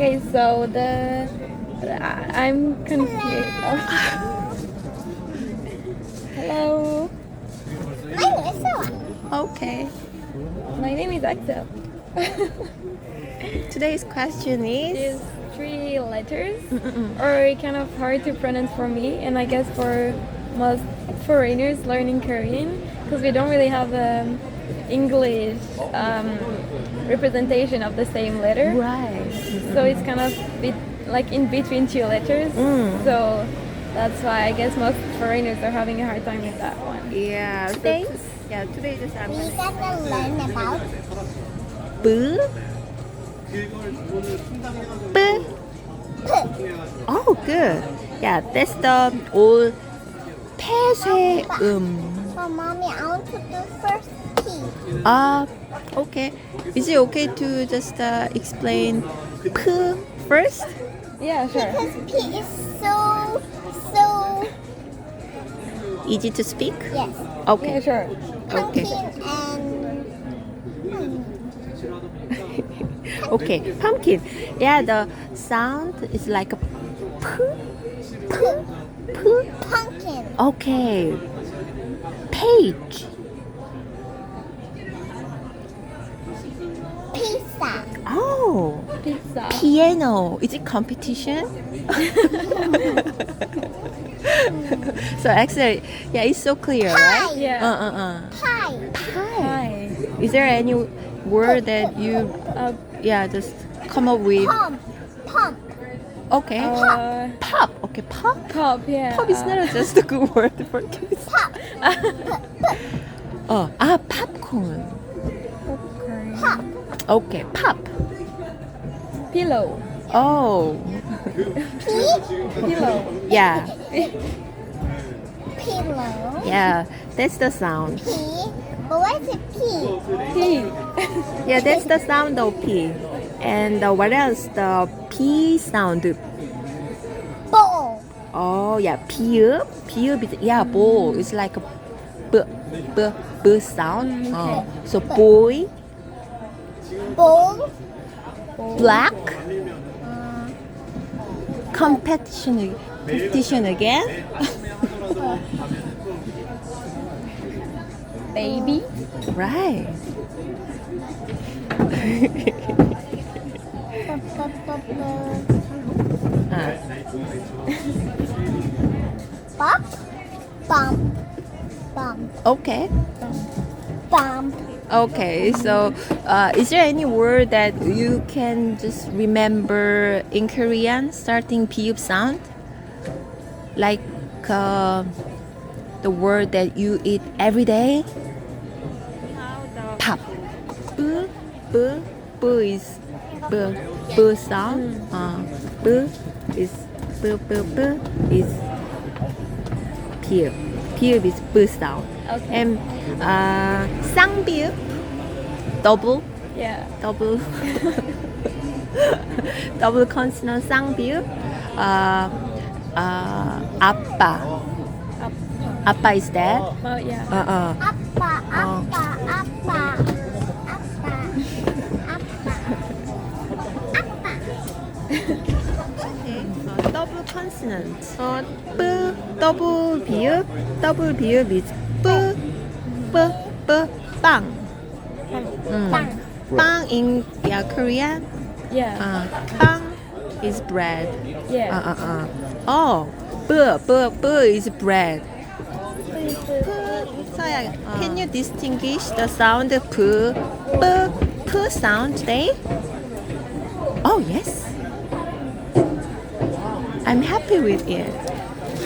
Okay, so I'm confused. Hello, Okay. my name is Axel. Today's question These is 3 letters are kind of hard to pronounce for me, and I guess for most foreigners learning Korean, because we don't really have English representation of the same letter. right. So it's kind of like in between 2 letters. So that's why I guess most foreigners are having a hard time with that one. Yeah. Today? Today just I'm We gonna learn about B. B. Oh, good. Yeah, that's the old 폐쇄 So mommy, I want to do first P. Okay. Is it okay to just explain P first? Yeah, sure. Because P is so Easy to speak? yes. Okay. Yeah, sure. Pumpkin Okay. and Okay. Pumpkin. Yeah, the sound is like a P. P. pumpkin. Okay. Page. Pizza. Oh. Pizza. Piano. Is it competition? So actually, yeah, it's so clear, right? Yeah. Pie. Pie. Hi. Is there any word that you, just come up with? Pump. Okay. Pop. Okay, pop. Pop, yeah. Pop is not just a good word for kids. Pop. Popcorn. Pop. Okay, pop. Pillow. Oh, Pillow. yeah, Pillow. yeah. That's the sound. P. But what is it P? Tea. Yeah, that's the sound of P. And what else? The P sound. Bowl. Oh, yeah, P. P is, yeah, bowl. It's like a B sound. So boy, Bowl. black. Competition again. Baby. Right. Pop. Bump. Bump. Okay. Bump. Okay, so is there any word that you can just remember in Korean starting P sound? Like the word that you eat every day? Pop. B is B sound. B is B is P. P is B sound. Okay. And 쌍비읍 double Yeah. double consonant 쌍비읍 아빠 is that Oh, yeah. Appa. double consonant B double 비읍 is 빵 빵 in Korean Yeah. 빵 is bread Yeah. oh B is bread. So can you distinguish the sound P sound today? Oh yes, I'm happy with it.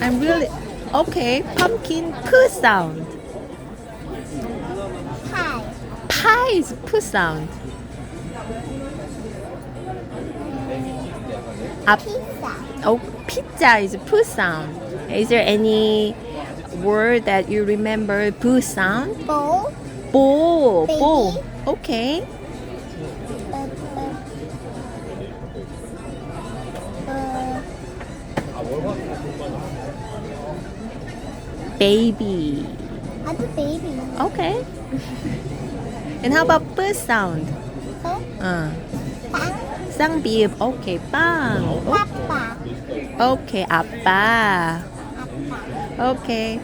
I'm really okay. Pumpkin P sound. Pie. Pie is P sound. Pizza. Oh, pizza is P sound. Is there any word that you remember P sound? Bowl. Bowl. Baby. Okay. Baby. I do baby. Okay. And how about B sound? Bang. 쌍비읍. 오케이, 빵. Papa. 오케이, 아빠. Okay.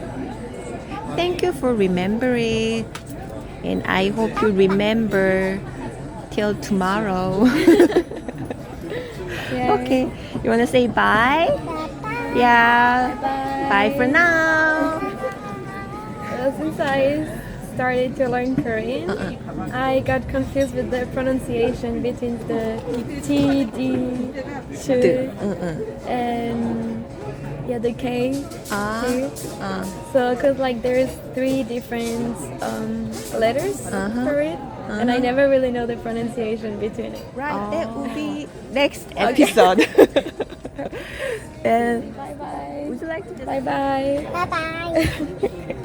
Thank you for remembering. And I hope you remember till tomorrow. Yeah. Okay. You want to say bye? Papa. Yeah. Bye. Bye for now. Since I started to learn Korean, I got confused with the pronunciation between the T, D, sh, and yeah, the K. Ah. Q. So, cause like there's 3 different letters for it, and I never really know the pronunciation between it. Right. That will be next episode. And Bye bye. would you like to just Bye bye. Bye bye.